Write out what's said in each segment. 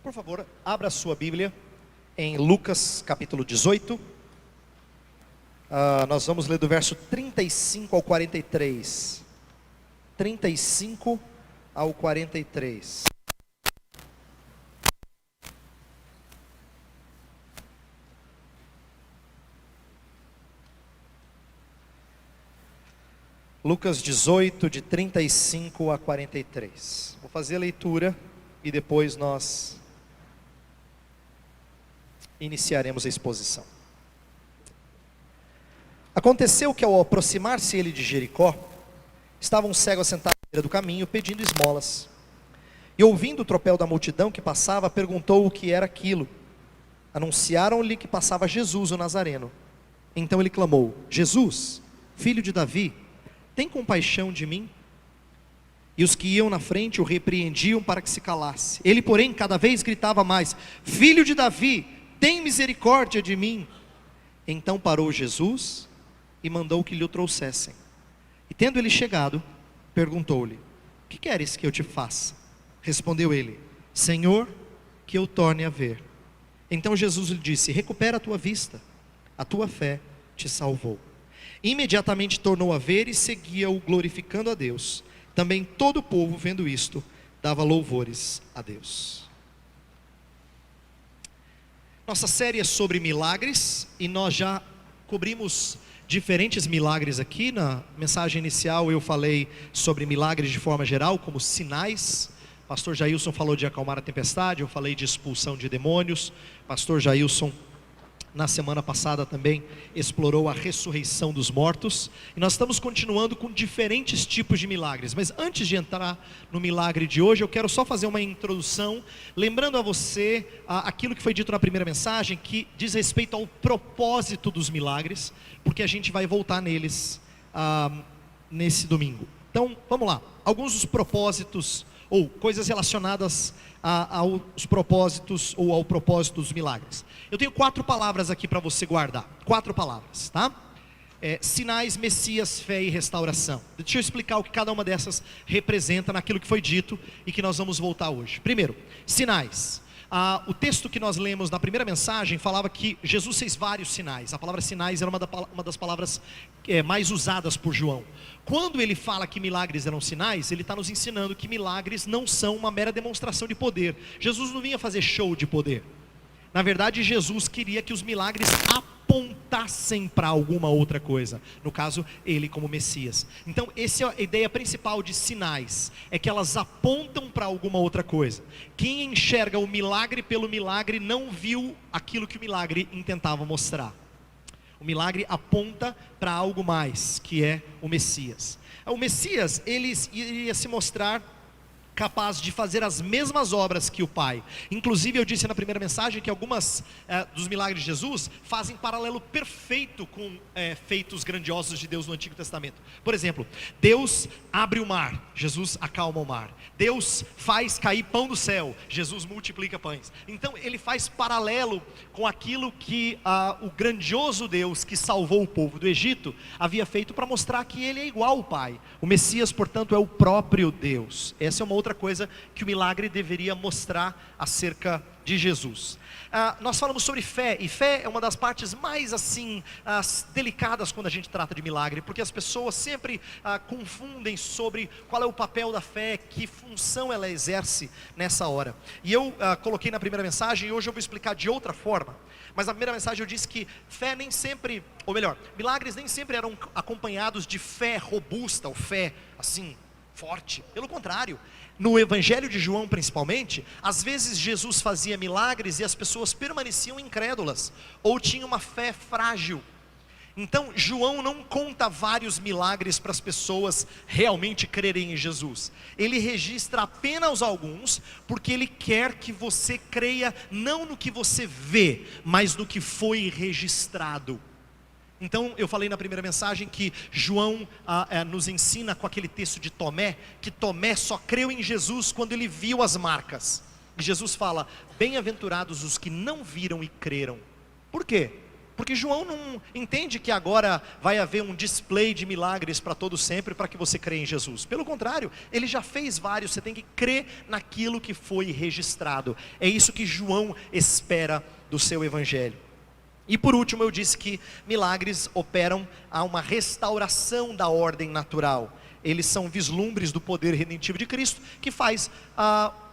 Por favor, abra a sua Bíblia em Lucas capítulo 18. Nós vamos ler do verso 35 ao 43. 35 ao 43. Lucas 18, de 35 a 43. Vou fazer a leitura e depois nós iniciaremos a exposição. Aconteceu que ao aproximar-se ele de Jericó, estava um cego assentado à beira do caminho, pedindo esmolas. E ouvindo o tropel da multidão que passava, perguntou o que era aquilo. Anunciaram-lhe que passava Jesus, o Nazareno. Então ele clamou: Jesus, filho de Davi, tem compaixão de mim? E os que iam na frente o repreendiam para que se calasse. Ele, porém, cada vez gritava mais: Filho de Davi, tem misericórdia de mim. Então parou Jesus e mandou que lhe o trouxessem. E tendo ele chegado, perguntou-lhe: que queres que eu te faça? Respondeu ele: Senhor, que eu torne a ver. Então Jesus lhe disse: recupera a tua vista, a tua fé te salvou. Imediatamente tornou a ver e seguia-o glorificando a Deus. Também todo o povo, vendo isto, dava louvores a Deus. Nossa série é sobre milagres e nós já cobrimos diferentes milagres aqui. Na mensagem inicial eu falei sobre milagres de forma geral, como sinais. Pastor Jailson falou de acalmar a tempestade, eu falei de expulsão de demônios. Pastor Jailson, na semana passada, também explorou a ressurreição dos mortos. E nós estamos continuando com diferentes tipos de milagres. Mas antes de entrar no milagre de hoje, eu quero só fazer uma introdução, lembrando a você aquilo que foi dito na primeira mensagem, que diz respeito ao propósito dos milagres, porque a gente vai voltar neles nesse domingo. Então, vamos lá. Alguns dos propósitos, ou coisas relacionadas aos propósitos, ou ao propósito dos milagres. Eu tenho 4 palavras aqui para você guardar. 4 palavras, tá? Sinais, Messias, fé e restauração. Deixa eu explicar o que cada uma dessas representa naquilo que foi dito e que nós vamos voltar hoje. Primeiro, sinais. O texto que nós lemos na primeira mensagem falava que Jesus fez vários sinais. A palavra sinais era uma das palavras mais usadas por João. Quando ele fala que milagres eram sinais, ele está nos ensinando que milagres não são uma mera demonstração de poder. Jesus não vinha fazer show de poder. Na verdade, Jesus queria que os milagres apontassem para alguma outra coisa. No caso, ele como Messias. Então, essa é a ideia principal de sinais. É que elas apontam para alguma outra coisa. Quem enxerga o milagre pelo milagre não viu aquilo que o milagre intentava mostrar. O milagre aponta para algo mais, que é o Messias. O Messias, ele iria se mostrar capaz de fazer as mesmas obras que o Pai. Inclusive eu disse na primeira mensagem que algumas dos milagres de Jesus fazem paralelo perfeito com feitos grandiosos de Deus no Antigo Testamento. Por exemplo, Deus abre o mar, Jesus acalma o mar. Deus faz cair pão do céu, Jesus multiplica pães. Então ele faz paralelo com aquilo que o grandioso Deus que salvou o povo do Egito havia feito para mostrar que ele é igual ao Pai. O Messias, portanto, é o próprio Deus. Essa é uma outra coisa que o milagre deveria mostrar acerca de Jesus. Nós falamos sobre fé, e fé é uma das partes mais assim delicadas quando a gente trata de milagre, porque as pessoas sempre confundem sobre qual é o papel da fé, que função ela exerce nessa hora. E eu coloquei na primeira mensagem, e hoje eu vou explicar de outra forma. Mas na primeira mensagem eu disse que fé nem sempre, ou melhor, milagres nem sempre eram acompanhados de fé robusta, ou fé assim forte. Pelo contrário, no Evangelho de João principalmente, às vezes Jesus fazia milagres e as pessoas permaneciam incrédulas, ou tinham uma fé frágil. Então João não conta vários milagres para as pessoas realmente crerem em Jesus. Ele registra apenas alguns, porque ele quer que você creia não no que você vê, mas no que foi registrado. Então eu falei na primeira mensagem que João nos ensina com aquele texto de Tomé, que Tomé só creu em Jesus quando ele viu as marcas. E Jesus fala: bem-aventurados os que não viram e creram. Por quê? Porque João não entende que agora vai haver um display de milagres para todo sempre para que você creia em Jesus. Pelo contrário, ele já fez vários, você tem que crer naquilo que foi registrado. É isso que João espera do seu evangelho. E por último eu disse que milagres operam a uma restauração da ordem natural. Eles são vislumbres do poder redentivo de Cristo, que faz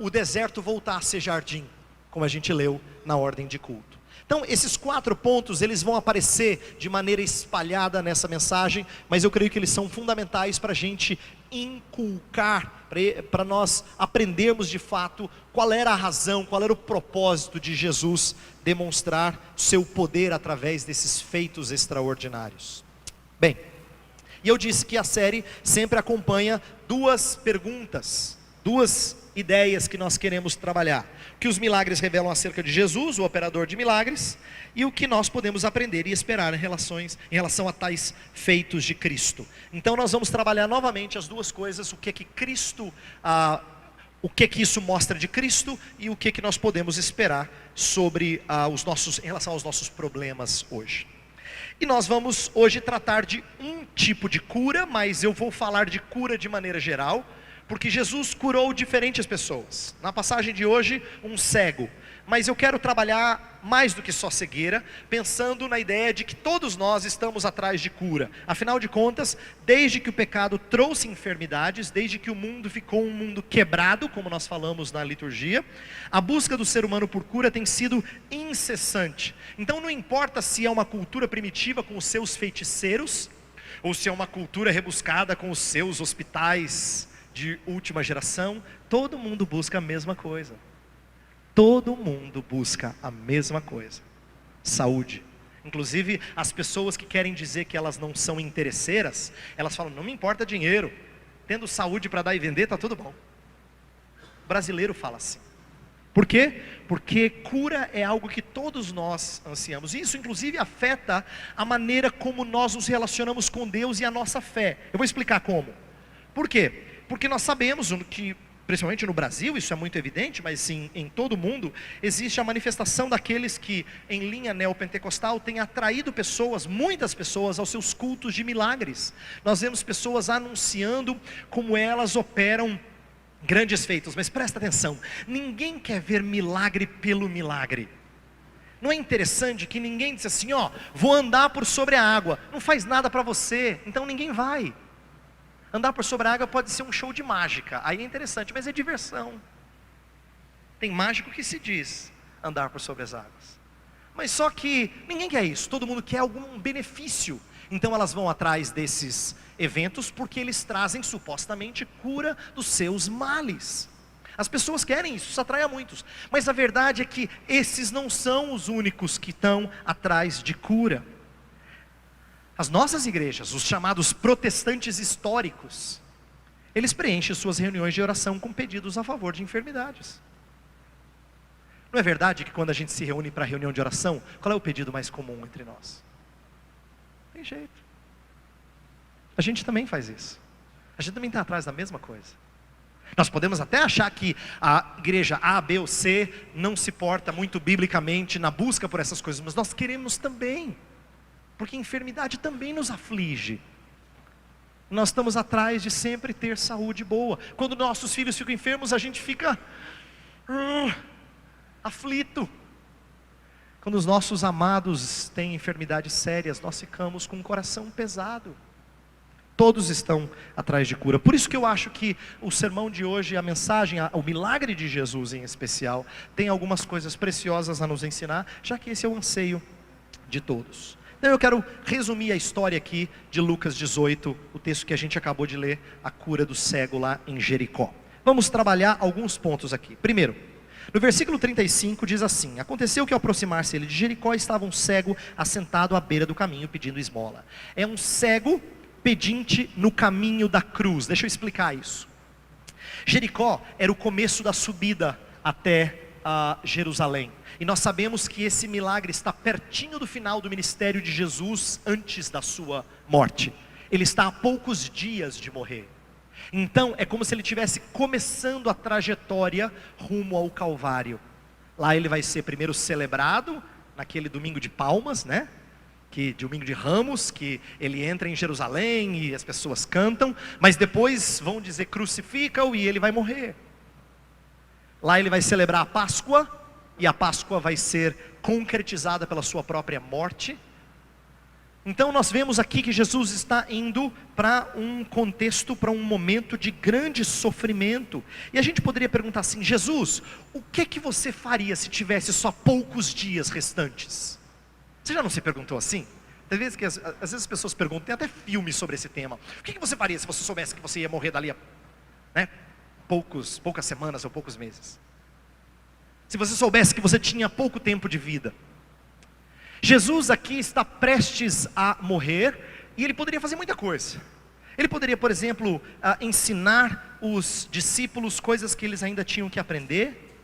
o deserto voltar a ser jardim, como a gente leu na ordem de culto. Então esses 4 pontos, eles vão aparecer de maneira espalhada nessa mensagem, mas eu creio que eles são fundamentais para a gente inculcar, para nós aprendermos de fato qual era a razão, qual era o propósito de Jesus demonstrar seu poder através desses feitos extraordinários. Bem, e eu disse que a série sempre acompanha 2 perguntas, 2 ideias que nós queremos trabalhar. O que os milagres revelam acerca de Jesus, o operador de milagres, e o que nós podemos aprender e esperar em relação a tais feitos de Cristo. Então nós vamos trabalhar novamente as 2 coisas, o que que Cristo, o que que isso mostra de Cristo e o que que nós podemos esperar sobre em relação aos nossos problemas hoje. E nós vamos hoje tratar de um tipo de cura, mas eu vou falar de cura de maneira geral, porque Jesus curou diferentes pessoas. Na passagem de hoje, um cego. Mas eu quero trabalhar mais do que só cegueira, pensando na ideia de que todos nós estamos atrás de cura. Afinal de contas, desde que o pecado trouxe enfermidades, desde que o mundo ficou um mundo quebrado, como nós falamos na liturgia, a busca do ser humano por cura tem sido incessante. Então não importa se é uma cultura primitiva com os seus feiticeiros, ou se é uma cultura rebuscada com os seus hospitais de última geração, todo mundo busca a mesma coisa. Todo mundo busca a mesma coisa: saúde. Inclusive as pessoas que querem dizer que elas não são interesseiras, elas falam, não me importa dinheiro, tendo saúde para dar e vender, está tudo bom. O brasileiro fala assim. Por quê? Porque cura é algo que todos nós ansiamos. E isso inclusive afeta a maneira como nós nos relacionamos com Deus e a nossa fé. Eu vou explicar como. Por quê? Porque nós sabemos que, principalmente no Brasil, isso é muito evidente, mas em todo o mundo, existe a manifestação daqueles que, em linha neopentecostal, têm atraído pessoas, muitas pessoas, aos seus cultos de milagres. Nós vemos pessoas anunciando como elas operam grandes feitos, mas presta atenção, ninguém quer ver milagre pelo milagre. Não é interessante que ninguém diz assim, vou andar por sobre a água, não faz nada para você, então ninguém vai. Andar por sobre a água pode ser um show de mágica, aí é interessante, mas é diversão. Tem mágico que se diz andar por sobre as águas, mas só que ninguém quer isso, todo mundo quer algum benefício. Então elas vão atrás desses eventos porque eles trazem supostamente cura dos seus males. As pessoas querem isso atrai a muitos, mas a verdade é que esses não são os únicos que estão atrás de cura. As nossas igrejas, os chamados protestantes históricos, eles preenchem suas reuniões de oração com pedidos a favor de enfermidades. Não é verdade que quando a gente se reúne para reunião de oração, qual é o pedido mais comum entre nós? Tem jeito. A gente também faz isso. A gente também está atrás da mesma coisa. Nós podemos até achar que a igreja A, B ou C não se porta muito biblicamente na busca por essas coisas, mas nós queremos também. Porque a enfermidade também nos aflige. Nós estamos atrás de sempre ter saúde boa. Quando nossos filhos ficam enfermos, a gente fica aflito. Quando os nossos amados têm enfermidades sérias, nós ficamos com o coração pesado. Todos estão atrás de cura. Por isso que eu acho que o sermão de hoje, a mensagem, o milagre de Jesus em especial, tem algumas coisas preciosas a nos ensinar, já que esse é o anseio de todos. Então eu quero resumir a história aqui de Lucas 18, o texto que a gente acabou de ler, a cura do cego lá em Jericó. Vamos trabalhar alguns pontos aqui. Primeiro, no versículo 35 diz assim: aconteceu que ao aproximar-se ele de Jericó, estava um cego assentado à beira do caminho pedindo esmola. É um cego pedinte no caminho da cruz. Deixa eu explicar isso. Jericó era o começo da subida até Jerusalém. E nós sabemos que esse milagre está pertinho do final do ministério de Jesus, antes da sua morte. Ele está a poucos dias de morrer. Então é como se ele estivesse começando a trajetória rumo ao Calvário. Lá ele vai ser primeiro celebrado, naquele domingo de palmas, né? que domingo de Ramos, que ele entra em Jerusalém e as pessoas cantam, mas depois vão dizer crucifica-o e ele vai morrer. Lá ele vai celebrar a Páscoa, e a Páscoa vai ser concretizada pela sua própria morte. Então nós vemos aqui que Jesus está indo para um contexto, para um momento de grande sofrimento. E a gente poderia perguntar assim: Jesus, o que você faria se tivesse só poucos dias restantes? Você já não se perguntou assim? Às vezes as pessoas perguntam, tem até filmes sobre esse tema. O que você faria se você soubesse que você ia morrer dali a poucas semanas ou poucos meses? Se você soubesse que você tinha pouco tempo de vida. Jesus aqui está prestes a morrer, e ele poderia fazer muita coisa. Ele poderia, por exemplo, ensinar os discípulos coisas que eles ainda tinham que aprender.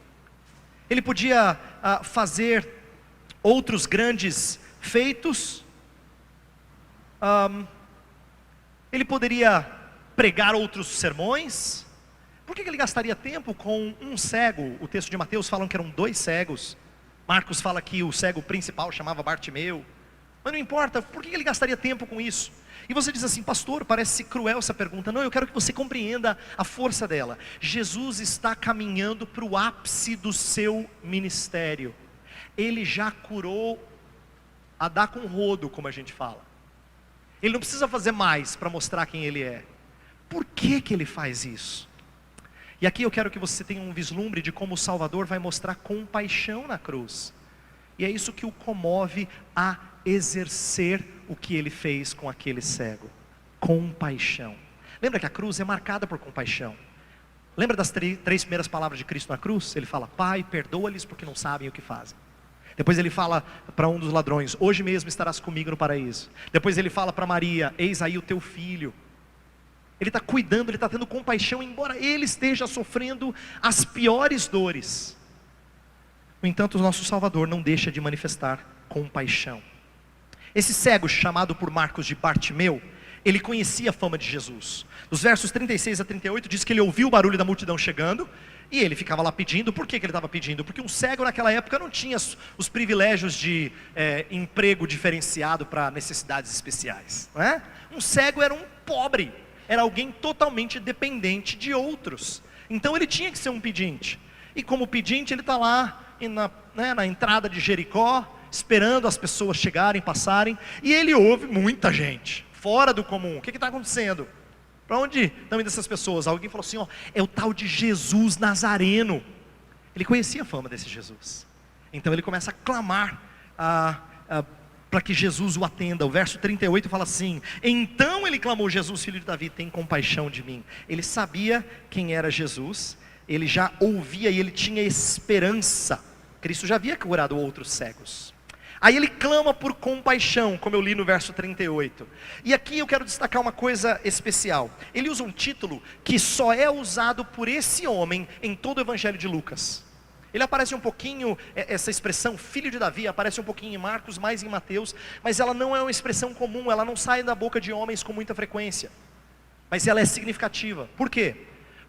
Ele podia fazer outros grandes feitos. Ele poderia pregar outros sermões. Por que ele gastaria tempo com um cego? O texto de Mateus fala que eram 2 cegos. Marcos fala que o cego principal chamava Bartimeu. Mas não importa, por que ele gastaria tempo com isso? E você diz assim: pastor, parece cruel essa pergunta. Não, eu quero que você compreenda a força dela. Jesus está caminhando para o ápice do seu ministério. Ele já curou a dar com rodo, como a gente fala. Ele não precisa fazer mais para mostrar quem ele é. Por que ele faz isso? E aqui eu quero que você tenha um vislumbre de como o Salvador vai mostrar compaixão na cruz. E é isso que o comove a exercer o que ele fez com aquele cego. Compaixão. Lembra que a cruz é marcada por compaixão. Lembra das 3 primeiras palavras de Cristo na cruz? Ele fala: Pai, perdoa-lhes porque não sabem o que fazem. Depois ele fala para um dos ladrões: hoje mesmo estarás comigo no paraíso. Depois ele fala para Maria: eis aí o teu filho. Ele está cuidando, ele está tendo compaixão, embora ele esteja sofrendo as piores dores. No entanto, o nosso Salvador não deixa de manifestar compaixão. Esse cego, chamado por Marcos de Bartimeu, ele conhecia a fama de Jesus. Nos versos 36 a 38 diz que ele ouviu o barulho da multidão chegando, e ele ficava lá pedindo. Por que ele estava pedindo? Porque um cego naquela época não tinha os privilégios de emprego diferenciado para necessidades especiais, não é? Um cego era um pobre, era alguém totalmente dependente de outros. Então ele tinha que ser um pedinte. E como pedinte ele está lá na entrada de Jericó, esperando as pessoas chegarem, passarem. E ele ouve muita gente, fora do comum. O que está acontecendo? Para onde estão indo essas pessoas? Alguém falou assim: é o tal de Jesus Nazareno. Ele conhecia a fama desse Jesus. Então ele começa a clamar para que Jesus o atenda. O verso 38 fala assim: então ele clamou: Jesus, filho de Davi, tem compaixão de mim. Ele sabia quem era Jesus, ele já ouvia e ele tinha esperança. Cristo já havia curado outros cegos. Aí ele clama por compaixão, como eu li no verso 38. E aqui eu quero destacar uma coisa especial. Ele usa um título que só é usado por esse homem em todo o Evangelho de Lucas. Ele aparece um pouquinho, essa expressão filho de Davi, aparece um pouquinho em Marcos, mais em Mateus, mas ela não é uma expressão comum, ela não sai da boca de homens com muita frequência. Mas ela é significativa. Por quê?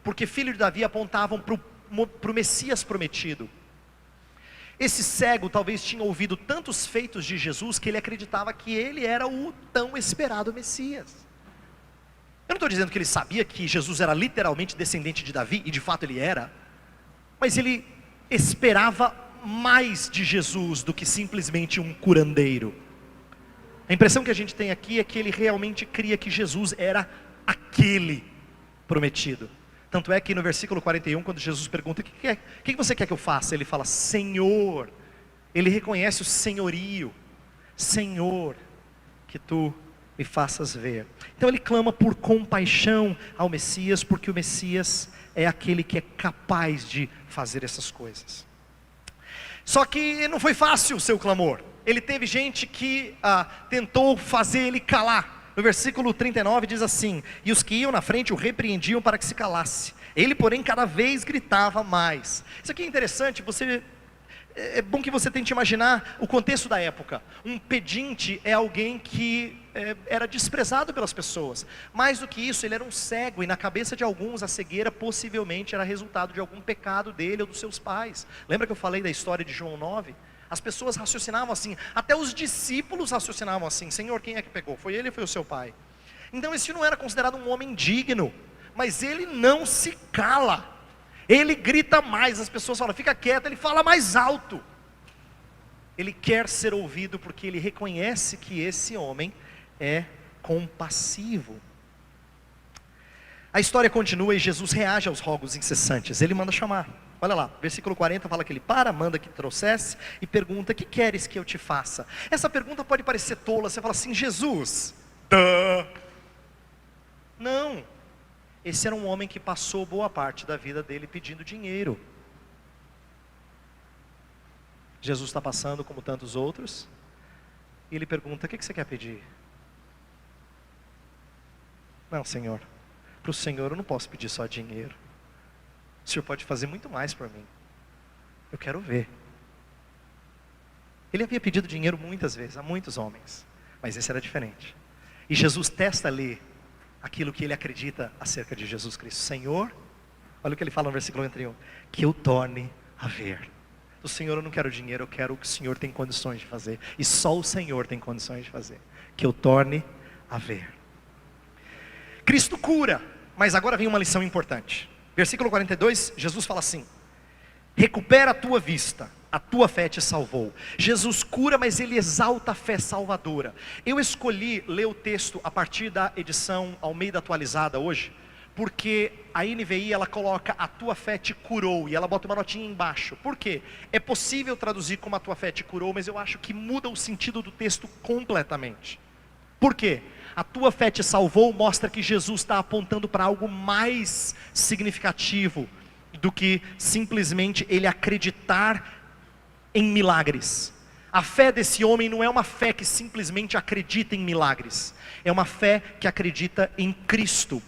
Porque filho de Davi apontavam para o Messias prometido. Esse cego talvez tinha ouvido tantos feitos de Jesus que ele acreditava que ele era o tão esperado Messias. Eu não estou dizendo que ele sabia que Jesus era literalmente descendente de Davi, e de fato ele era, mas ele esperava mais de Jesus do que simplesmente um curandeiro. A impressão que a gente tem aqui é que ele realmente cria que Jesus era aquele prometido. Tanto é que no versículo 41, quando Jesus pergunta: o que você quer que eu faça? Ele fala: Senhor. Ele reconhece o senhorio. Senhor, que tu me faças ver. Então ele clama por compaixão ao Messias, porque o Messias é aquele que é capaz de fazer essas coisas. Só que não foi fácil o seu clamor. Ele teve gente que tentou fazer ele calar. No versículo 39 diz assim: e os que iam na frente o repreendiam para que se calasse. Ele, porém, cada vez gritava mais. Isso aqui é interessante, é bom que você tente imaginar o contexto da época. Um pedinte é alguém que era desprezado pelas pessoas. Mais do que isso, ele era um cego, e na cabeça de alguns a cegueira possivelmente era resultado de algum pecado dele ou dos seus pais. Lembra que eu falei da história de João 9? As pessoas raciocinavam assim, até os discípulos raciocinavam assim: Senhor, quem é que pegou? Foi ele ou foi o seu pai? Então esse não era considerado um homem digno, mas ele não se cala, ele grita mais, as pessoas falam, fica quieto, ele fala mais alto. Ele quer ser ouvido porque ele reconhece que esse homem é compassivo. A história continua e Jesus reage aos rogos incessantes, ele manda chamar. Olha lá, versículo 40 fala que ele para, manda que trouxesse e pergunta: que queres que eu te faça? Essa pergunta pode parecer tola, você fala assim: Jesus, não, esse era um homem que passou boa parte da vida dele pedindo dinheiro. Jesus está passando como tantos outros, e ele pergunta: o que você quer pedir? Não, Senhor, para o Senhor eu não posso pedir só dinheiro, o Senhor pode fazer muito mais por mim, eu quero ver. Ele havia pedido dinheiro muitas vezes, a muitos homens, mas esse era diferente. E Jesus testa ali aquilo que ele acredita acerca de Jesus Cristo. Senhor, olha o que ele fala no versículo 31, que eu torne a ver. Do Senhor eu não quero dinheiro, eu quero o que o Senhor tem condições de fazer, e só o Senhor tem condições de fazer, que eu torne a ver. Cristo cura, mas agora vem uma lição importante. Versículo 42, Jesus fala assim: recupera a tua vista, a tua fé te salvou. Jesus cura, mas ele exalta a fé salvadora. Eu escolhi ler o texto a partir da edição Almeida atualizada hoje, porque a NVI ela coloca a tua fé te curou, e ela bota uma notinha embaixo. Por quê? É possível traduzir como a tua fé te curou, mas eu acho que muda o sentido do texto completamente. Por quê? A tua fé te salvou mostra que Jesus está apontando para algo mais significativo do que simplesmente ele acreditar em milagres. A fé desse homem não é uma fé que simplesmente acredita em milagres, é uma fé que acredita em Cristo.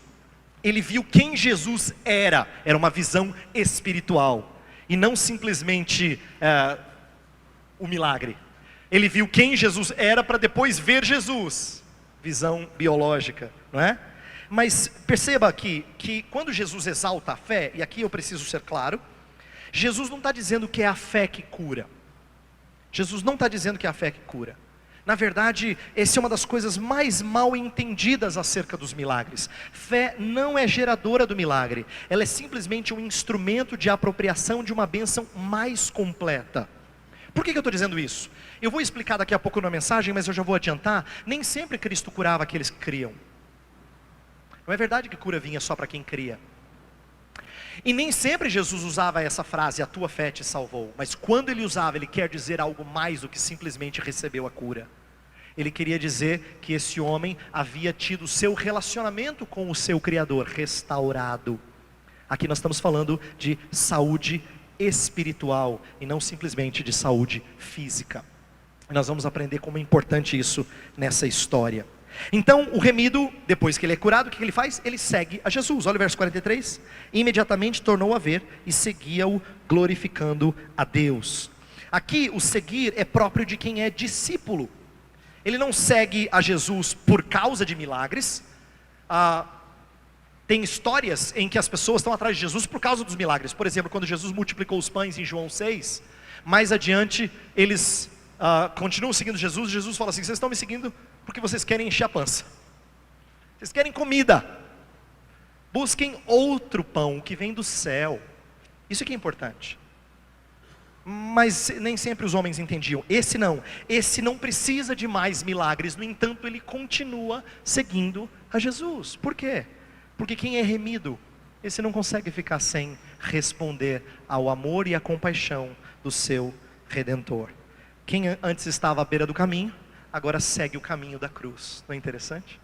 Ele viu quem Jesus era uma visão espiritual, e não simplesmente o milagre. Ele viu quem Jesus era para depois ver Jesus, visão biológica, não é? Mas perceba aqui, que quando Jesus exalta a fé, e aqui eu preciso ser claro, Jesus não está dizendo que é a fé que cura. Jesus não está dizendo que é a fé que cura. Na verdade, essa é uma das coisas mais mal entendidas acerca dos milagres. Fé não é geradora do milagre, ela é simplesmente um instrumento de apropriação de uma bênção mais completa. Por que eu estou dizendo isso? Eu vou explicar daqui a pouco na mensagem, mas eu já vou adiantar. Nem sempre Cristo curava aqueles que criam. Não é verdade que cura vinha só para quem cria. E nem sempre Jesus usava essa frase, a tua fé te salvou. Mas quando ele usava, ele quer dizer algo mais do que simplesmente recebeu a cura. Ele queria dizer que esse homem havia tido seu relacionamento com o seu Criador restaurado. Aqui nós estamos falando de saúde espiritual e não simplesmente de saúde física. Nós vamos aprender como é importante isso nessa história. Então o remido, depois que ele é curado, o que ele faz? Ele segue a Jesus. Olha o verso 43. Imediatamente tornou a ver e seguia-o, glorificando a Deus. Aqui o seguir é próprio de quem é discípulo. Ele não segue a Jesus por causa de milagres. Tem histórias em que as pessoas estão atrás de Jesus por causa dos milagres. Por exemplo, quando Jesus multiplicou os pães em João 6, mais adiante eles continuam seguindo Jesus. Jesus fala assim: vocês estão me seguindo porque vocês querem encher a pança, vocês querem comida, busquem outro pão que vem do céu. Isso que é importante. Mas nem sempre os homens entendiam. Esse não precisa de mais milagres. No entanto, ele continua seguindo a Jesus. Por quê? Porque quem é remido, esse não consegue ficar sem responder ao amor e à compaixão do seu Redentor. Quem antes estava à beira do caminho, agora segue o caminho da cruz. Não é interessante?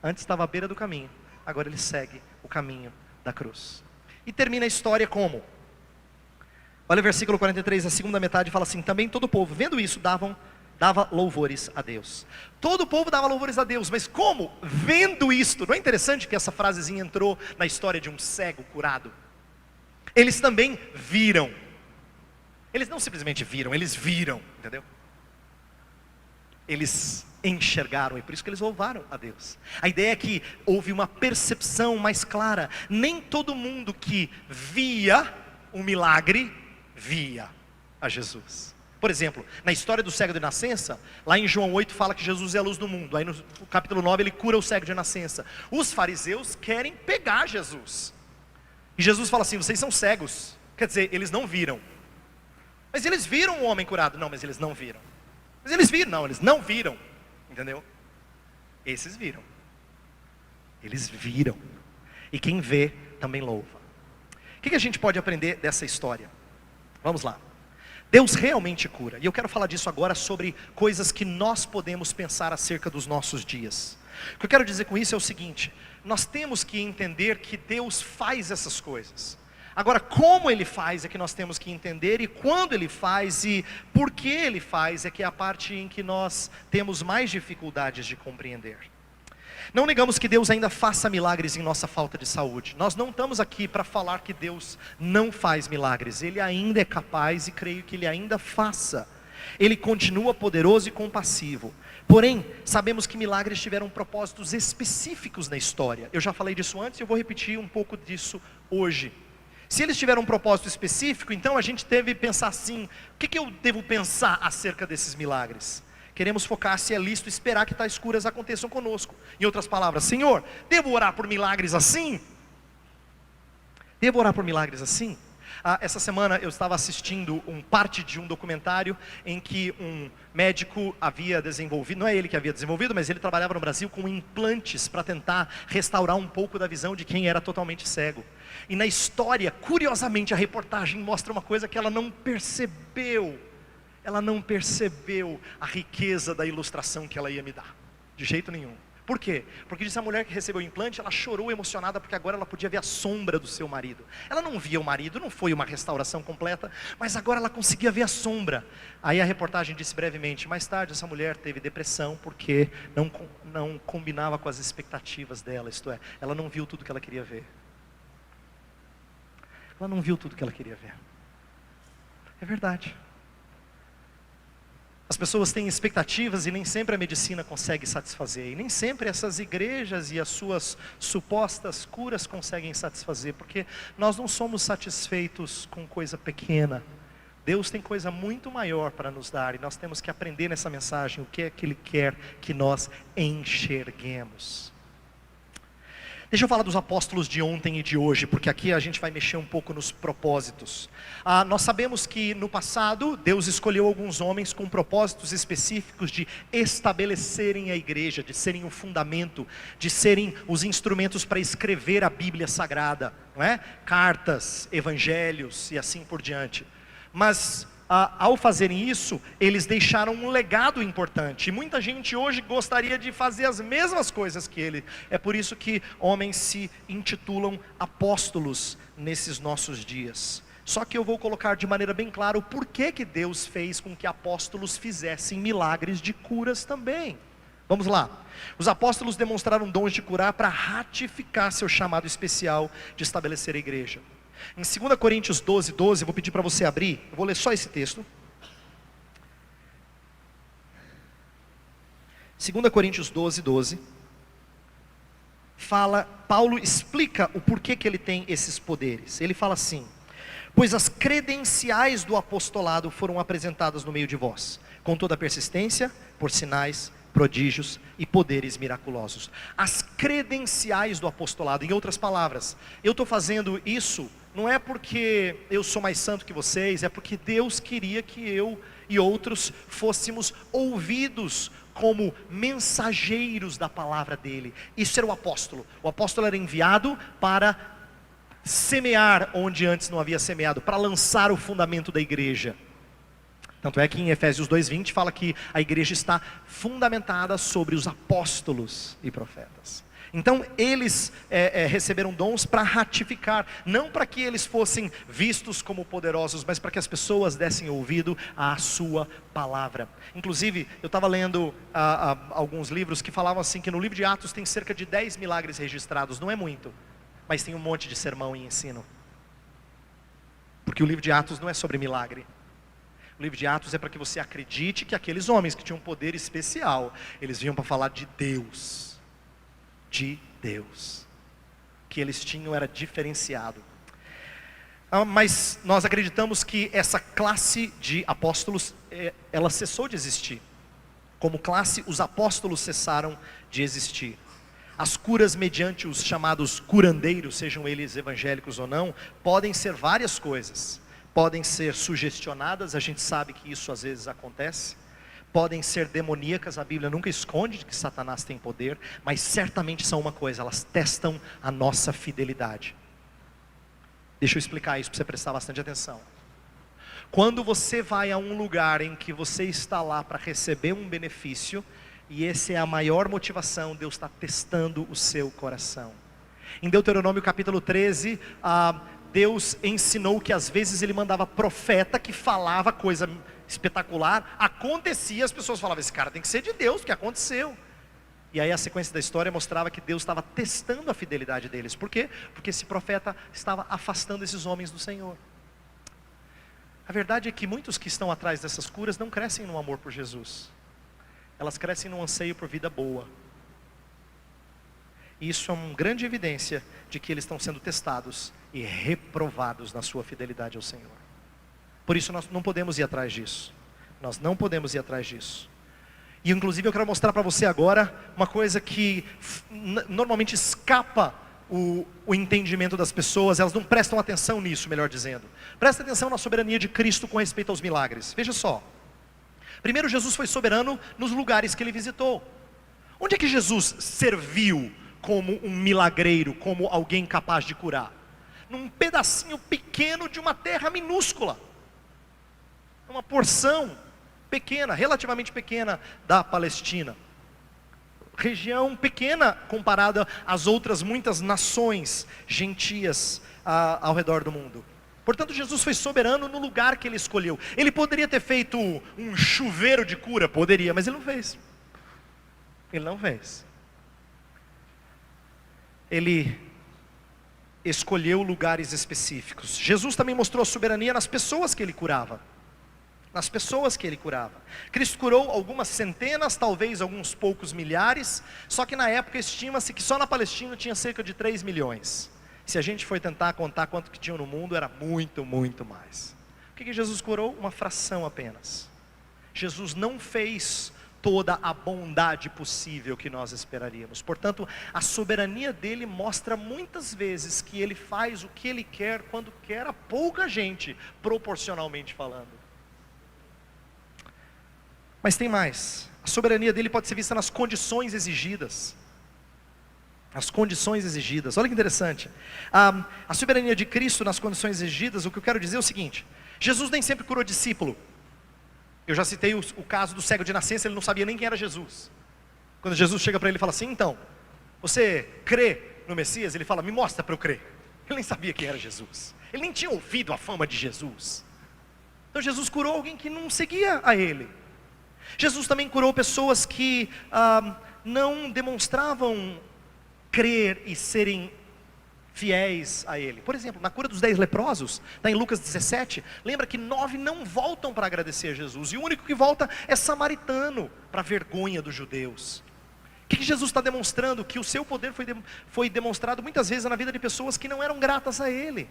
Antes estava à beira do caminho, agora ele segue o caminho da cruz. E termina a história como? Olha o versículo 43, a segunda metade fala assim: também todo o povo, vendo isso, dava louvores a Deus. Todo o povo dava louvores a Deus, mas como? Vendo isto. Não é interessante que essa frasezinha entrou na história de um cego curado? Eles também viram. Eles não simplesmente viram, eles viram, entendeu? Eles enxergaram, e por isso que eles louvaram a Deus. A ideia é que houve uma percepção mais clara. Nem todo mundo que via um milagre, via a Jesus. Por exemplo, na história do cego de nascença, lá em João 8 fala que Jesus é a luz do mundo. Aí no capítulo 9 ele cura o cego de nascença. Os fariseus querem pegar Jesus. E Jesus fala assim, vocês são cegos. Quer dizer, eles não viram. Mas eles viram o homem curado. Não, mas eles não viram. Mas eles viram. Não, eles não viram. Entendeu? Esses viram. Eles viram. E quem vê também louva. O que a gente pode aprender dessa história? Vamos lá. Deus realmente cura. E eu quero falar disso agora sobre coisas que nós podemos pensar acerca dos nossos dias. O que eu quero dizer com isso é o seguinte: nós temos que entender que Deus faz essas coisas. Agora, como Ele faz é que nós temos que entender, e quando Ele faz e por que Ele faz é que é a parte em que nós temos mais dificuldades de compreender. Não negamos que Deus ainda faça milagres em nossa falta de saúde. Nós não estamos aqui para falar que Deus não faz milagres. Ele ainda é capaz e creio que Ele ainda faça. Ele continua poderoso e compassivo. Porém, sabemos que milagres tiveram propósitos específicos na história. Eu já falei disso antes e eu vou repetir um pouco disso hoje. Se eles tiveram um propósito específico, então a gente deve pensar assim: o que eu devo pensar acerca desses milagres? Queremos focar se é lícito esperar que tais curas aconteçam conosco. Em outras palavras, Senhor, devo orar por milagres assim? Devo orar por milagres assim? Essa semana eu estava assistindo parte de um documentário em que um médico havia desenvolvido, não é ele que havia desenvolvido, mas ele trabalhava no Brasil com implantes para tentar restaurar um pouco da visão de quem era totalmente cego. E na história, curiosamente, a reportagem mostra uma coisa que ela não percebeu. Ela não percebeu a riqueza da ilustração que ela ia me dar, de jeito nenhum. Por quê? Porque disse a mulher que recebeu o implante, ela chorou emocionada porque agora ela podia ver a sombra do seu marido. Ela não via o marido, não foi uma restauração completa, mas agora ela conseguia ver a sombra. Aí a reportagem disse brevemente: mais tarde essa mulher teve depressão porque não combinava com as expectativas dela, isto é, ela não viu tudo que ela queria ver. Ela não viu tudo que ela queria ver. É verdade. As pessoas têm expectativas e nem sempre a medicina consegue satisfazer. E nem sempre essas igrejas e as suas supostas curas conseguem satisfazer. Porque nós não somos satisfeitos com coisa pequena. Deus tem coisa muito maior para nos dar. E nós temos que aprender nessa mensagem o que é que Ele quer que nós enxerguemos. Deixa eu falar dos apóstolos de ontem e de hoje, porque aqui a gente vai mexer um pouco nos propósitos. Nós sabemos que no passado, Deus escolheu alguns homens com propósitos específicos de estabelecerem a igreja, de serem o fundamento, de serem os instrumentos para escrever a Bíblia Sagrada, não é? Cartas, evangelhos e assim por diante. Mas ao fazerem isso, eles deixaram um legado importante. E muita gente hoje gostaria de fazer as mesmas coisas que ele. É por isso que homens se intitulam apóstolos nesses nossos dias. Só que eu vou colocar de maneira bem clara o porquê que Deus fez com que apóstolos fizessem milagres de curas também. Vamos lá. Os apóstolos demonstraram dons de curar para ratificar seu chamado especial de estabelecer a igreja. Em 2 Coríntios 12, 12, eu vou pedir para você abrir, eu vou ler só esse texto. 2 Coríntios 12, 12. Paulo explica o porquê que ele tem esses poderes. Ele fala assim: pois as credenciais do apostolado foram apresentadas no meio de vós, com toda persistência, por sinais, prodígios e poderes miraculosos. As credenciais do apostolado, em outras palavras, eu estou fazendo isso não é porque eu sou mais santo que vocês, é porque Deus queria que eu e outros fôssemos ouvidos como mensageiros da palavra dele. Isso era o apóstolo. O apóstolo era enviado para semear onde antes não havia semeado, para lançar o fundamento da igreja. Tanto é que em Efésios 2:20 fala que a igreja está fundamentada sobre os apóstolos e profetas. Então eles receberam dons para ratificar, não para que eles fossem vistos como poderosos, mas para que as pessoas dessem ouvido à sua palavra. Inclusive, eu estava lendo alguns livros que falavam assim, que no livro de Atos tem cerca de 10 milagres registrados. Não é muito, mas tem um monte de sermão e ensino. Porque o livro de Atos não é sobre milagre. O livro de Atos é para que você acredite que aqueles homens que tinham um poder especial, eles vinham para falar de Deus. De Deus. O que eles tinham era diferenciado. Mas nós acreditamos que essa classe de apóstolos, ela cessou de existir. Como classe, os apóstolos cessaram de existir. As curas mediante os chamados curandeiros, sejam eles evangélicos ou não, podem ser várias coisas. Podem ser sugestionadas, a gente sabe que isso às vezes acontece. Podem ser demoníacas, a Bíblia nunca esconde que Satanás tem poder, mas certamente são uma coisa, elas testam a nossa fidelidade. Deixa eu explicar isso para você prestar bastante atenção. Quando você vai a um lugar em que você está lá para receber um benefício, e essa é a maior motivação, Deus está testando o seu coração. Em Deuteronômio capítulo 13, Deus ensinou que às vezes Ele mandava profeta que falava coisa espetacular, acontecia, as pessoas falavam, esse cara tem que ser de Deus, porque aconteceu. E aí a sequência da história mostrava que Deus estava testando a fidelidade deles. Por quê? Porque esse profeta estava afastando esses homens do Senhor. A verdade é que muitos que estão atrás dessas curas não crescem no amor por Jesus. Elas crescem no anseio por vida boa. E isso é uma grande evidência de que eles estão sendo testados e reprovados na sua fidelidade ao Senhor. Por isso nós não podemos ir atrás disso. Nós não podemos ir atrás disso. E inclusive eu quero mostrar para você agora uma coisa que normalmente escapa o entendimento das pessoas, elas não prestam atenção nisso, melhor dizendo. Presta atenção na soberania de Cristo com respeito aos milagres. Veja só. Primeiro, Jesus foi soberano nos lugares que Ele visitou. Onde é que Jesus serviu como um milagreiro, como alguém capaz de curar? Num pedacinho pequeno de uma terra minúscula. Uma porção pequena, relativamente pequena da Palestina. Região pequena comparada às outras muitas nações gentias ao redor do mundo. Portanto, Jesus foi soberano no lugar que Ele escolheu. Ele poderia ter feito um chuveiro de cura? Poderia, mas Ele não fez. Ele não fez. Ele escolheu lugares específicos. Jesus também mostrou a soberania nas pessoas que Ele curava. Nas pessoas que Ele curava. Cristo curou algumas centenas, talvez alguns poucos milhares, só que na época estima-se que só na Palestina tinha cerca de 3 milhões. Se a gente for tentar contar quanto que tinha no mundo, era muito, muito mais. O que Jesus curou? Uma fração apenas. Jesus não fez toda a bondade possível que nós esperaríamos. Portanto, a soberania dele mostra muitas vezes que Ele faz o que Ele quer, quando quer a pouca gente, proporcionalmente falando. Mas tem mais. A soberania dele pode ser vista nas condições exigidas. As condições exigidas. Olha que interessante. A soberania de Cristo nas condições exigidas, o que eu quero dizer é o seguinte. Jesus nem sempre curou discípulo. Eu já citei o caso do cego de nascença, ele não sabia nem quem era Jesus. Quando Jesus chega para ele e fala assim, então, você crê no Messias? Ele fala, me mostra para eu crer. Ele nem sabia quem era Jesus. Ele nem tinha ouvido a fama de Jesus. Então Jesus curou alguém que não seguia a Ele. Jesus também curou pessoas que não demonstravam crer e serem fiéis a Ele. Por exemplo, na cura dos 10 leprosos, está em Lucas 17, lembra que 9 não voltam para agradecer a Jesus, e o único que volta é samaritano, para a vergonha dos judeus. O que Jesus está demonstrando? Que o seu poder foi demonstrado muitas vezes na vida de pessoas que não eram gratas a Ele.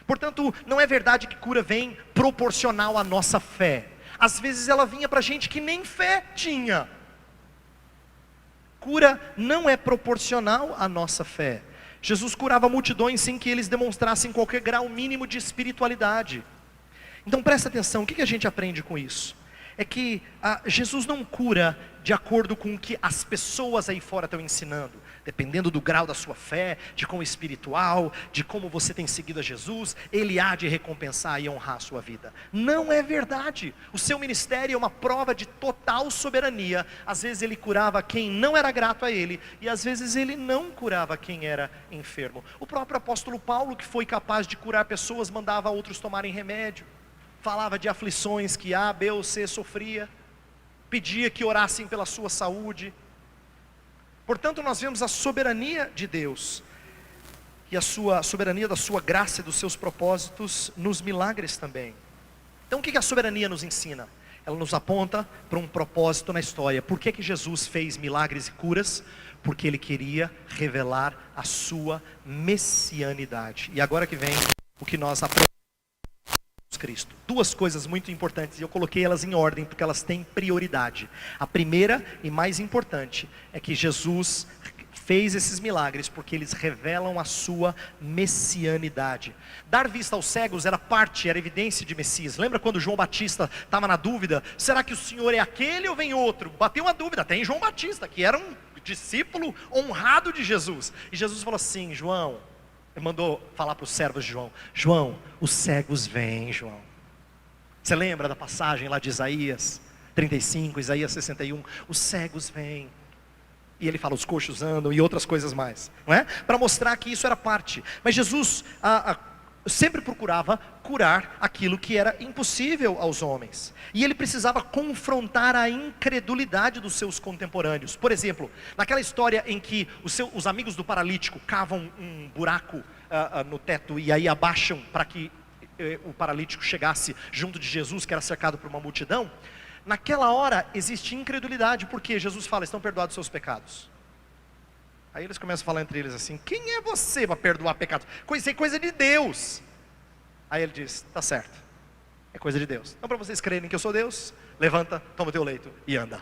Portanto, não é verdade que cura vem proporcional à nossa fé. Às vezes ela vinha para gente que nem fé tinha. Cura não é proporcional à nossa fé. Jesus curava multidões sem que eles demonstrassem qualquer grau mínimo de espiritualidade. Então presta atenção, o que a gente aprende com isso? É que Jesus não cura de acordo com o que as pessoas aí fora estão ensinando. Dependendo do grau da sua fé, de quão espiritual, de como você tem seguido a Jesus, Ele há de recompensar e honrar a sua vida. Não é verdade. O seu ministério é uma prova de total soberania. Às vezes Ele curava quem não era grato a Ele, e às vezes Ele não curava quem era enfermo. O próprio apóstolo Paulo, que foi capaz de curar pessoas, mandava outros tomarem remédio. Falava de aflições que A, B ou C sofria. Pedia que orassem pela sua saúde. Portanto, nós vemos a soberania de Deus e a soberania da sua graça e dos seus propósitos nos milagres também. Então, o que a soberania nos ensina? Ela nos aponta para um propósito na história. Por que Jesus fez milagres e curas? Porque Ele queria revelar a sua messianidade. E agora que vem o que nós aprendemos em Cristo. Duas coisas muito importantes, e eu coloquei elas em ordem, porque elas têm prioridade. A primeira e mais importante é que Jesus fez esses milagres porque eles revelam a sua messianidade. Dar vista aos cegos era evidência de Messias. Lembra quando João Batista estava na dúvida, será que o Senhor é aquele ou vem outro? Bateu uma dúvida, tem João Batista, que era um discípulo honrado de Jesus. E Jesus falou assim, João, ele mandou falar para os servos de João, João, os cegos vêm, João. Você lembra da passagem lá de Isaías 35, Isaías 61, os cegos vêm. E ele fala, os coxos andam e outras coisas mais, não é? Para mostrar que isso era parte. Mas Jesus sempre procurava curar aquilo que era impossível aos homens. E ele precisava confrontar a incredulidade dos seus contemporâneos. Por exemplo, naquela história em que os amigos do paralítico cavam um buraco no teto e aí abaixam para que o paralítico chegasse junto de Jesus, que era cercado por uma multidão. Naquela hora existe incredulidade, porque Jesus fala, estão perdoados seus pecados. Aí eles começam a falar entre eles assim, quem é você para perdoar pecados? Isso é coisa de Deus. Aí ele diz, está certo, é coisa de Deus. Então para vocês crerem que eu sou Deus, levanta, toma o teu leito e anda.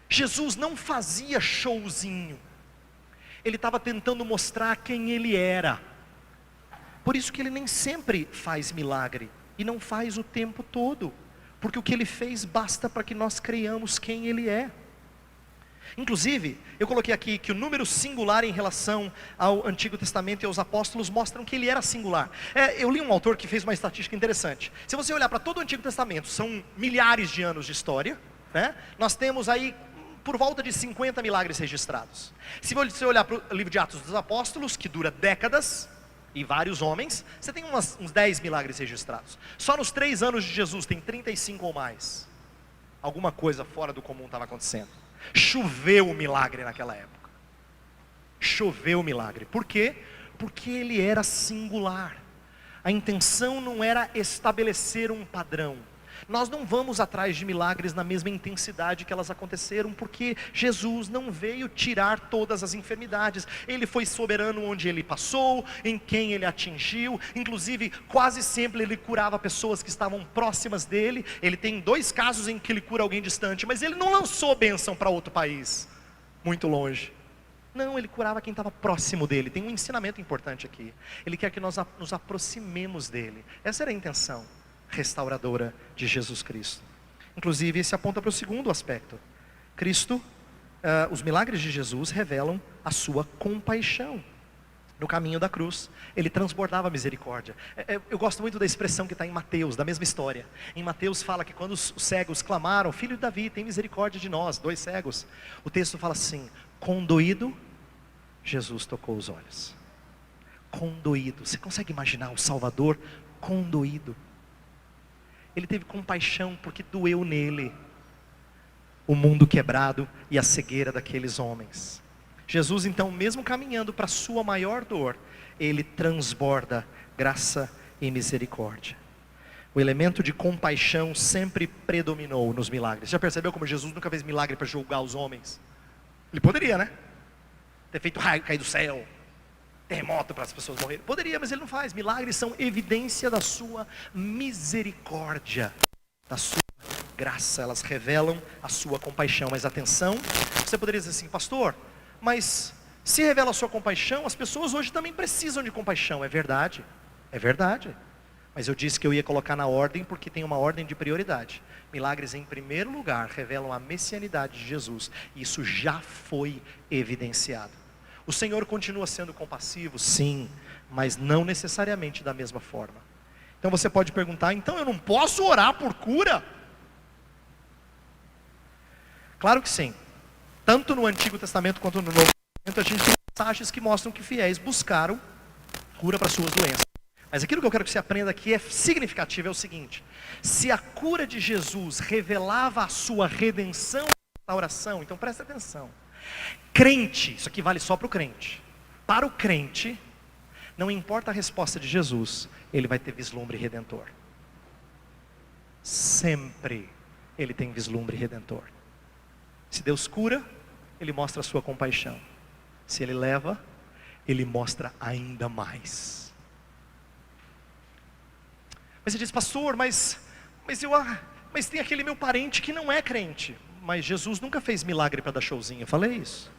Jesus não fazia showzinho, ele estava tentando mostrar quem ele era. Por isso que ele nem sempre faz milagre, e não faz o tempo todo. Porque o que ele fez basta para que nós creiamos quem ele é. Inclusive, eu coloquei aqui que o número singular em relação ao Antigo Testamento e aos apóstolos mostram que ele era singular. Eu li um autor que fez uma estatística interessante. Se você olhar para todo o Antigo Testamento, são milhares de anos de história, né? Nós temos aí por volta de 50 milagres registrados. Se você olhar para o livro de Atos dos Apóstolos, que dura décadas, e vários homens, você tem uns 10 milagres registrados. Só nos 3 anos de Jesus tem 35 ou mais. Alguma coisa fora do comum estava acontecendo. Choveu o milagre naquela época. Choveu o milagre. Por quê? Porque ele era singular. A intenção não era estabelecer um padrão. Nós não vamos atrás de milagres na mesma intensidade que elas aconteceram, porque Jesus não veio tirar todas as enfermidades. Ele foi soberano onde ele passou, em quem ele atingiu. Inclusive, quase sempre ele curava pessoas que estavam próximas dele. Ele tem 2 casos em que ele cura alguém distante, mas ele não lançou bênção para outro país, muito longe. Não, ele curava quem estava próximo dele. Tem um ensinamento importante aqui. Ele quer que nós nos aproximemos dele. Essa era a intenção restauradora de Jesus Cristo. Inclusive, esse aponta para o segundo aspecto. Cristo, os milagres de Jesus revelam a sua compaixão. No caminho da cruz, ele transbordava misericórdia. Eu gosto muito da expressão que está em Mateus, da mesma história. Em Mateus fala que quando os cegos clamaram, filho de Davi, tem misericórdia de nós, 2 cegos. O texto fala assim, condoído, Jesus tocou os olhos. Condoído, você consegue imaginar o Salvador condoído? Ele teve compaixão porque doeu nele o mundo quebrado e a cegueira daqueles homens. Jesus então, mesmo caminhando para a sua maior dor, ele transborda graça e misericórdia. O elemento de compaixão sempre predominou nos milagres. Já percebeu como Jesus nunca fez milagre para julgar os homens? Ele poderia, né? Ter feito raio cair do céu, terremoto para as pessoas morrerem. Poderia, mas ele não faz. Milagres são evidência da sua misericórdia, da sua graça. Elas revelam a sua compaixão. Mas atenção, você poderia dizer assim, pastor, mas se revela a sua compaixão, as pessoas hoje também precisam de compaixão. É verdade, é verdade. Mas eu disse que eu ia colocar na ordem porque tem uma ordem de prioridade. Milagres em primeiro lugar revelam a messianidade de Jesus. E isso já foi evidenciado. O Senhor continua sendo compassivo, sim, mas não necessariamente da mesma forma. Então você pode perguntar, então eu não posso orar por cura? Claro que sim. Tanto no Antigo Testamento quanto no Novo Testamento, a gente tem passagens que mostram que fiéis buscaram cura para suas doenças. Mas aquilo que eu quero que você aprenda aqui é significativo, é o seguinte: se a cura de Jesus revelava a sua redenção na oração, então presta atenção. Crente, isso aqui vale só para o crente. Para o crente, não importa a resposta de Jesus, ele vai ter vislumbre redentor. Sempre ele tem vislumbre redentor. Se Deus cura, ele mostra a sua compaixão. Se ele leva, ele mostra ainda mais. Mas você diz, pastor, mas tem aquele meu parente que não é crente. Mas Jesus nunca fez milagre para dar showzinho, eu falei isso.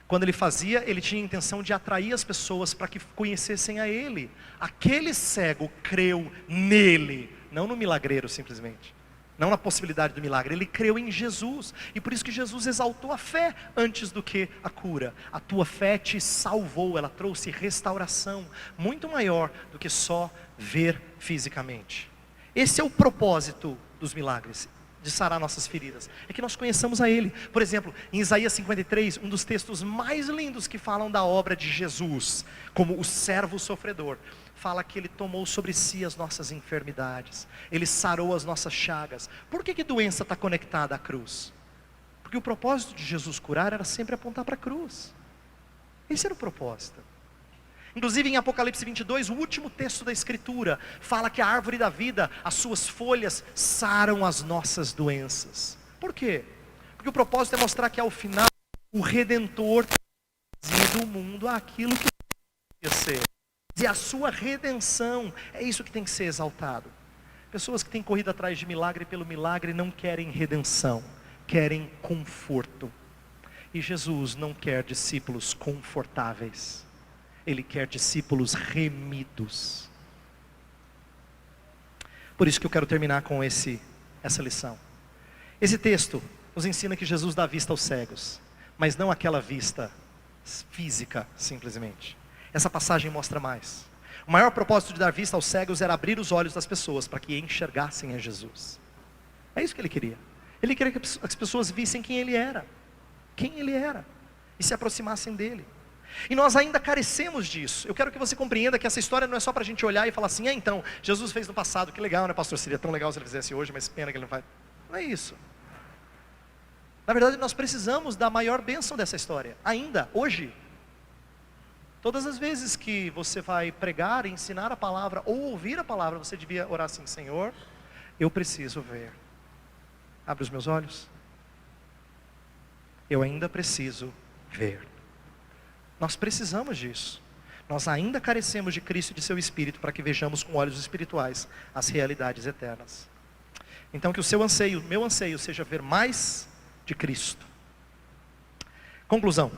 Quando ele fazia, ele tinha a intenção de atrair as pessoas para que conhecessem a ele. Aquele cego creu nele, não no milagreiro simplesmente, não na possibilidade do milagre, ele creu em Jesus. E por isso que Jesus exaltou a fé antes do que a cura. A tua fé te salvou, ela trouxe restauração, muito maior do que só ver fisicamente. Esse é o propósito dos milagres, de sarar nossas feridas, é que nós conheçamos a Ele. Por exemplo, em Isaías 53, um dos textos mais lindos que falam da obra de Jesus, como o servo sofredor, fala que Ele tomou sobre si as nossas enfermidades, Ele sarou as nossas chagas. Por que doença está conectada à cruz? Porque o propósito de Jesus curar era sempre apontar para a cruz. Esse era o propósito. Inclusive em Apocalipse 22, o último texto da Escritura, fala que a árvore da vida, as suas folhas saram as nossas doenças. Por quê? Porque o propósito é mostrar que ao final, o Redentor tem trazido o mundo àquilo que devia ser. E a sua redenção, é isso que tem que ser exaltado. Pessoas que têm corrido atrás de milagre pelo milagre não querem redenção, querem conforto. E Jesus não quer discípulos confortáveis. Ele quer discípulos remidos. Por isso que eu quero terminar com essa lição. Esse texto nos ensina que Jesus dá vista aos cegos, mas não aquela vista física simplesmente. Essa passagem mostra mais. O maior propósito de dar vista aos cegos era abrir os olhos das pessoas para que enxergassem a Jesus. É isso que ele queria. Ele queria que as pessoas vissem quem ele era, e se aproximassem dele. E nós ainda carecemos disso. Eu quero que você compreenda que essa história não é só para a gente olhar e falar assim, então, Jesus fez no passado, que legal, né, pastor? Seria tão legal se ele fizesse hoje, mas pena que ele não faz. Não é isso. Na verdade, nós precisamos da maior bênção dessa história, ainda, hoje. Todas as vezes que você vai pregar, ensinar a palavra, ou ouvir a palavra, você devia orar assim, Senhor, eu preciso ver. Abre os meus olhos. Eu ainda preciso ver. Nós precisamos disso. Nós ainda carecemos de Cristo e de seu Espírito para que vejamos com olhos espirituais as realidades eternas. Então que o seu anseio, meu anseio, seja ver mais de Cristo. Conclusão.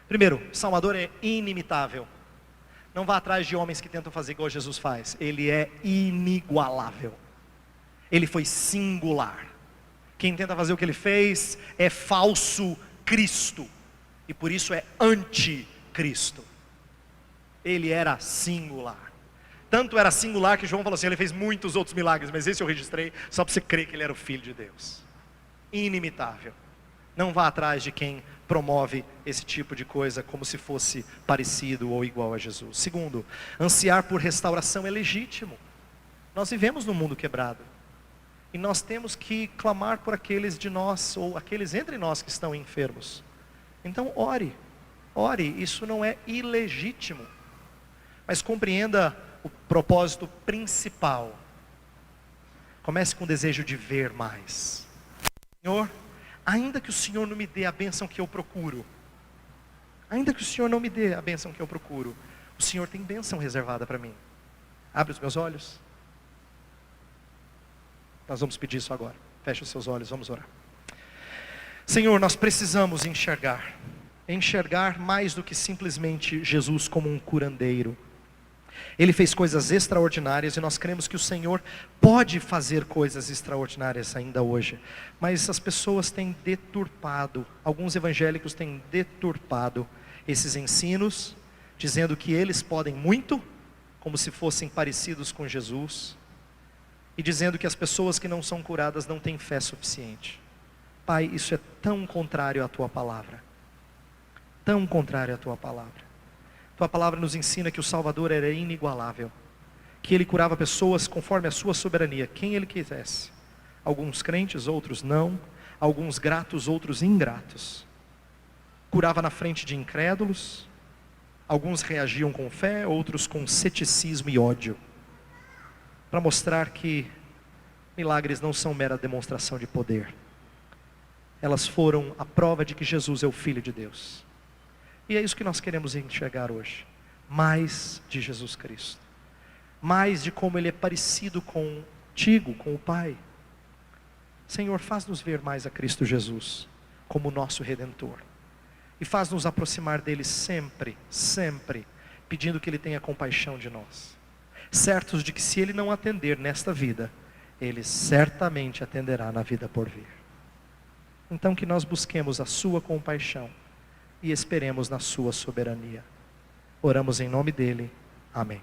Primeiro, Salvador é inimitável. Não vá atrás de homens que tentam fazer igual Jesus faz. Ele é inigualável. Ele foi singular. Quem tenta fazer o que ele fez é falso Cristo. E por isso é anticristo. Ele era singular. Tanto era singular que João falou assim, ele fez muitos outros milagres, mas esse eu registrei só para você crer que ele era o Filho de Deus. Inimitável. Não vá atrás de quem promove esse tipo de coisa como se fosse parecido ou igual a Jesus. Segundo, ansiar por restauração é legítimo. Nós vivemos num mundo quebrado. E nós temos que clamar por aqueles de nós, ou aqueles entre nós que estão enfermos. Então ore, isso não é ilegítimo, mas compreenda o propósito principal. Comece com o desejo de ver mais. Senhor, ainda que o Senhor não me dê a bênção que eu procuro, o Senhor tem bênção reservada para mim. Abre os meus olhos. Nós vamos pedir isso agora. Feche os seus olhos, vamos orar. Senhor, nós precisamos enxergar mais do que simplesmente Jesus como um curandeiro. Ele fez coisas extraordinárias e nós cremos que o Senhor pode fazer coisas extraordinárias ainda hoje. Mas as pessoas têm deturpado, alguns evangélicos têm deturpado esses ensinos, dizendo que eles podem muito, como se fossem parecidos com Jesus, e dizendo que as pessoas que não são curadas não têm fé suficiente. Pai, isso é tão contrário à Tua palavra. Tão contrário à Tua palavra. Tua palavra nos ensina que o Salvador era inigualável. Que Ele curava pessoas conforme a sua soberania, quem Ele quisesse. Alguns crentes, outros não. Alguns gratos, outros ingratos. Curava na frente de incrédulos. Alguns reagiam com fé, outros com ceticismo e ódio. Para mostrar que milagres não são mera demonstração de poder. Elas foram a prova de que Jesus é o Filho de Deus. E é isso que nós queremos enxergar hoje. Mais de Jesus Cristo. mais de como Ele é parecido contigo, com o Pai. Senhor, faz-nos ver mais a Cristo Jesus como nosso Redentor. E faz-nos aproximar dEle sempre, sempre, pedindo que Ele tenha compaixão de nós. Certos de que se Ele não atender nesta vida, Ele certamente atenderá na vida por vir. Então que nós busquemos a sua compaixão e esperemos na sua soberania. Oramos em nome dEle. Amém.